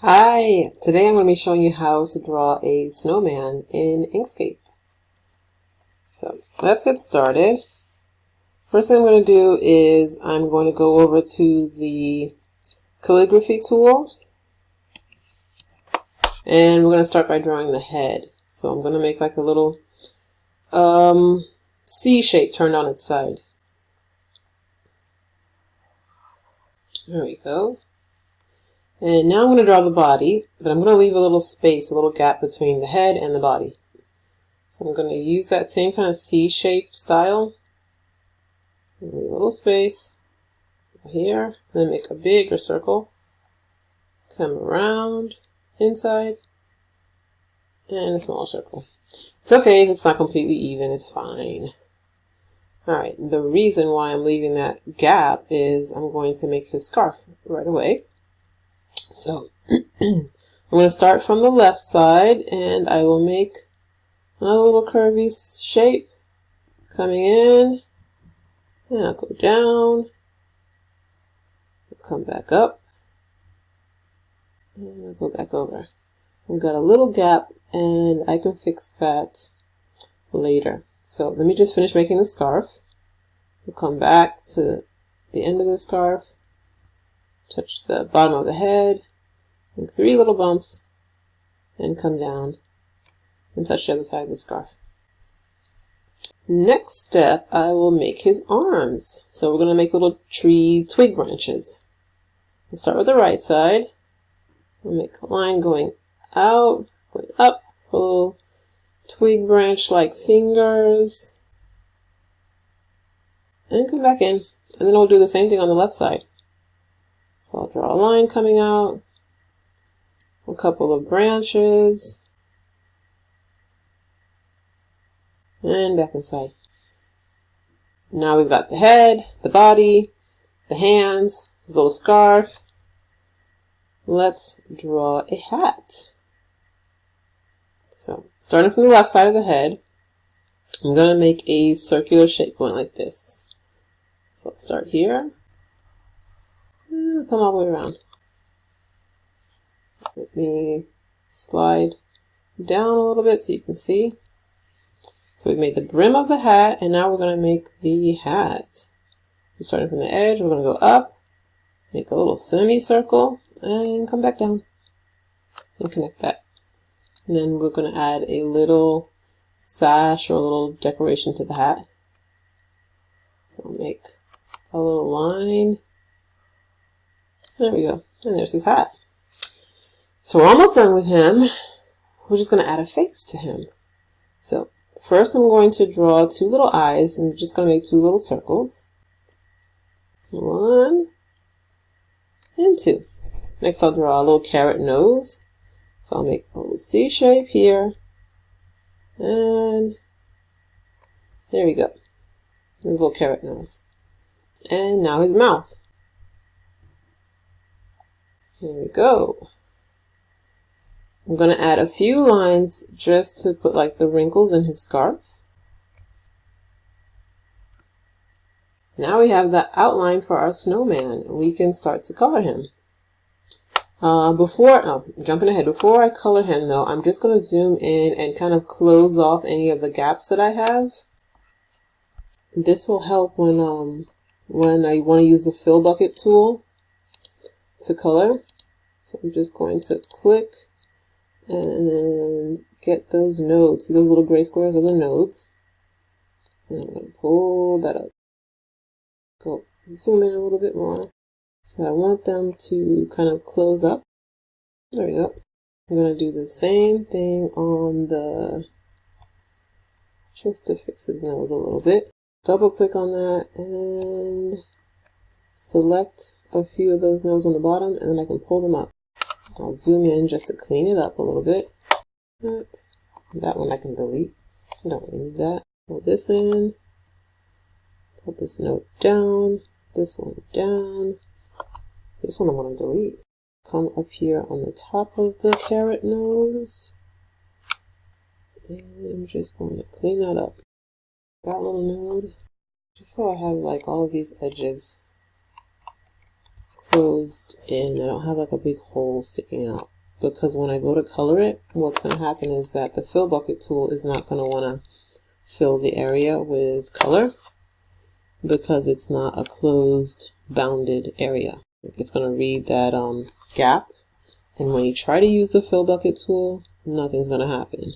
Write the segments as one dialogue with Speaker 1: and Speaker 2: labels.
Speaker 1: Hi! Today I'm going to be showing you how to draw a snowman in Inkscape. So let's get started. First thing I'm going to do is I'm going to go over to the calligraphy tool and we're going to start by drawing the head. So I'm going to make like a little C shape turned on its side. There we go. And now I'm going to draw the body, but I'm going to leave a little space, a little gap between the head and the body. So I'm going to use that same kind of C-shape style. Leave a little space here, then make a bigger circle. Come around, inside, and a smaller circle. It's okay if it's not completely even, it's fine. Alright, the reason why I'm leaving that gap is I'm going to make his scarf right away. So I'm going to start from the left side and I will make another little curvy shape coming in, and I'll go down, come back up, and I'll go back over. I've got a little gap and I can fix that later. So let me just finish making the scarf. We'll come back to the end of the scarf, touch the bottom of the head, make 3 little bumps, and come down and touch the other side of the scarf. Next step, I will make his arms. So we're going to make little tree twig branches. We'll start with the right side. We'll make a line going out, going up, for a little twig branch like fingers, and come back in. And then we'll do the same thing on the left side. So I'll draw a line coming out, a couple of branches, and back inside. Now we've got the head, the body, the hands, his little scarf. Let's draw a hat. So starting from the left side of the head, I'm going to make a circular shape going like this. So I'll start here, and come all the way around. Let me slide down a little bit so you can see. So we've made the brim of the hat, and now we're going to make the hat. So starting from the edge, we're going to go up, make a little semicircle, and come back down and connect that. And then we're going to add a little sash or a little decoration to the hat. So I'll make a little line. There we go. And there's his hat. So we're almost done with him. We're just going to add a face to him. So first I'm going to draw 2 little eyes, and I'm just going to make 2 little circles. 1 and 2. Next I'll draw a little carrot nose. So I'll make a little C shape here. And there we go. There's a little carrot nose. And now his mouth. There we go. I'm going to add a few lines just to put like the wrinkles in his scarf. Now we have the outline for our snowman. We can start to color him. Jumping ahead, before I color him though, I'm just going to zoom in and kind of close off any of the gaps that I have. This will help when I want to use the fill bucket tool to color. So I'm just going to click and get those nodes. See those little gray squares are the nodes. And I'm going to pull that up. Go zoom in a little bit more. So I want them to kind of close up. There we go. I'm going to do the same thing on the, just to fix his nose a little bit. Double click on that and select a few of those nodes on the bottom, and then I can pull them up. I'll zoom in just to clean it up a little bit. That one I can delete. I don't really need that. Pull this in. Pull this node down. This one down. This one I want to delete. Come up here on the top of the carrot nose. And I'm just going to clean that up. That little node. Just so I have like all of these edges closed in. I don't have like a big hole sticking out, because when I go to color it, what's going to happen is that the fill bucket tool is not going to want to fill the area with color because it's not a closed bounded area. It's going to read that gap, and when you try to use the fill bucket tool, nothing's going to happen.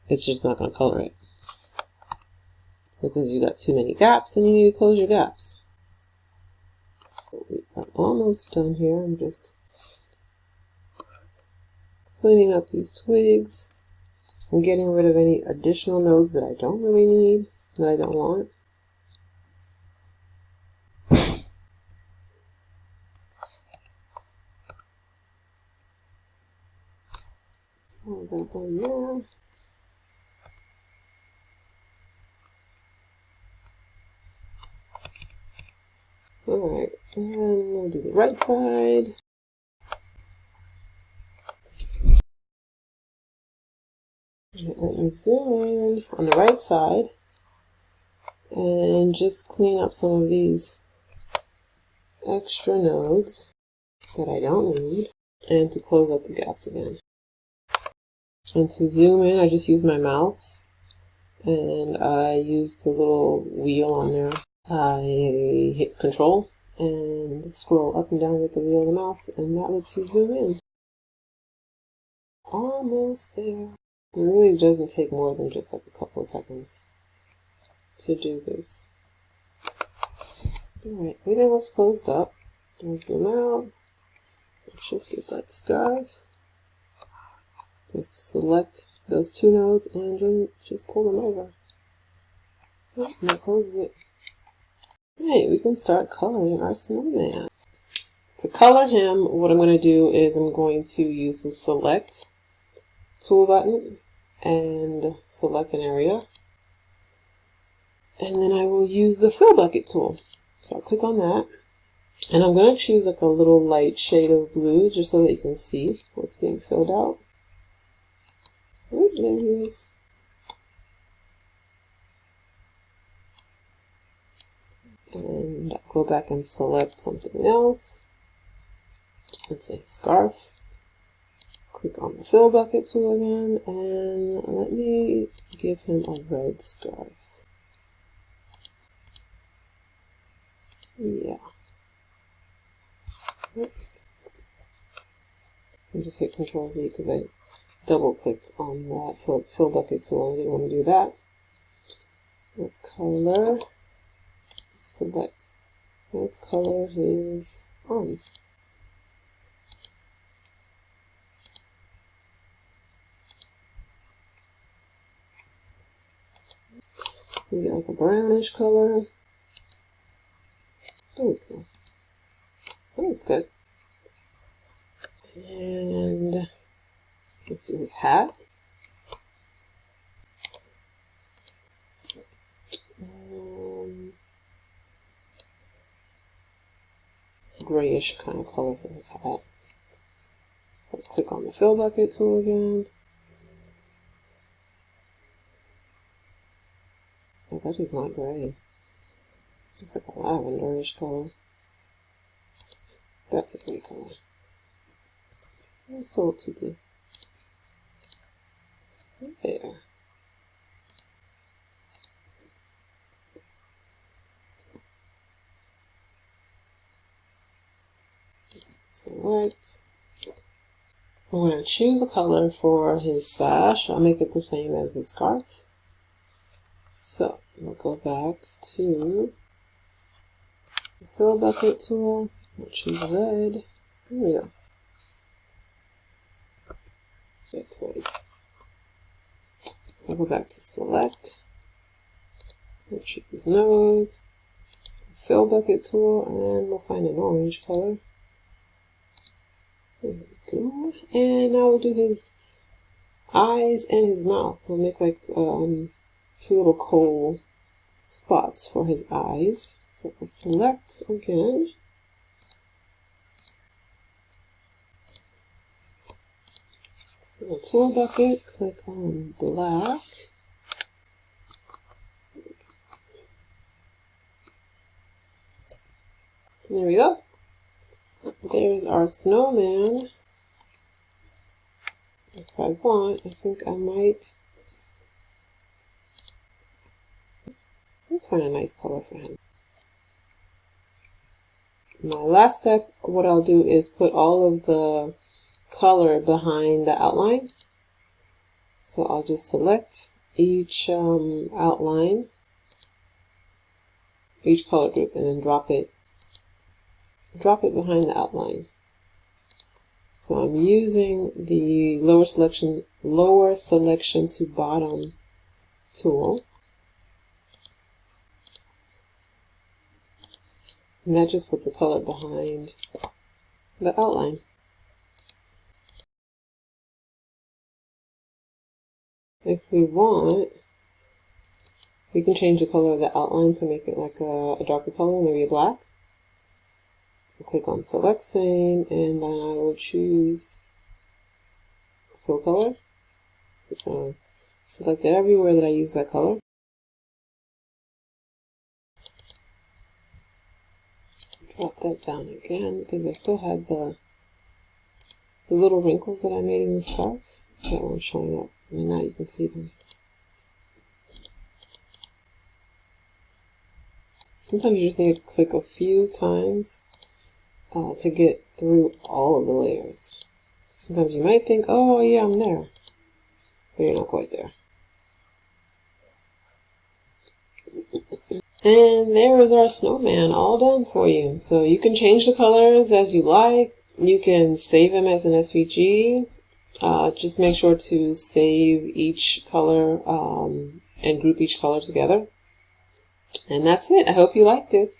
Speaker 1: It's just not going to color it because you got too many gaps and you need to close your gaps. We are almost done here. I'm just cleaning up these twigs and getting rid of any additional nodes that I don't really need, that I don't want. All that one there. Alright, and we'll do the right side. Let me zoom in on the right side and just clean up some of these extra nodes that I don't need, and to close up the gaps again. And to zoom in, I just use my mouse and I use the little wheel on there. I hit Control and scroll up and down with the wheel of the mouse, and that lets you zoom in. Almost there. It really doesn't take more than just like a couple of seconds to do this. Alright, everything looks closed up. I'll zoom out. Let's just get that scarf. Just select those two nodes and then just pull them over. Oh, and that closes it. Alright, we can start coloring our snowman. To color him, what I'm going to do is I'm going to use the select tool button and select an area. And then I will use the fill bucket tool. So I'll click on that. And I'm going to choose like a little light shade of blue just so that you can see what's being filled out. Oh, there he is. And I'll go back and select something else. Let's say scarf. Click on the fill bucket tool again, and let me give him a red scarf. Yeah. I just hit Control Z because I double clicked on that fill bucket tool. I didn't want to do that. Let's color. Select. Let's color his arms. We get like a brownish color. There we go. That looks good. And let's do his hat. Grayish kind of color for his hat. So click on the fill bucket tool again. Oh, that is not gray. It's like a lavenderish color. That's a pretty color. It's still too blue. There. Select. I'm going to choose a color for his sash. I'll make it the same as the scarf. So we'll go back to the fill bucket tool. We'll choose red. There we go. Red twice. I'll go back to select. We'll choose his nose. Fill bucket tool, and we'll find an orange color. There we go. And now we'll do his eyes and his mouth. We'll make like two little coal spots for his eyes. So we'll select again. The tool bucket, click on black. There we go. there's our snowman. If I want, I think I might. Let's find a nice color for him. My last step, what I'll do is put all of the color behind the outline. So I'll just select each outline, each color group, and then drop it behind the outline. So I'm using the lower selection to bottom tool. And that just puts the color behind the outline. If we want, we can change the color of the outline to make it like a darker color, maybe a black. I'll click on select scene, and then I will choose fill color. Select it everywhere that I use that color. Drop that down again because I still have the little wrinkles that I made in the scarf. That one's showing up, and now you can see them. Sometimes you just need to click a few times to get through all of the layers. Sometimes you might think, oh yeah, I'm there, but you're not quite there. And there is our snowman all done for you. So you can change the colors as you like. You can save them as an SVG. Just make sure to save each color and group each color together. And that's it. I hope you like this.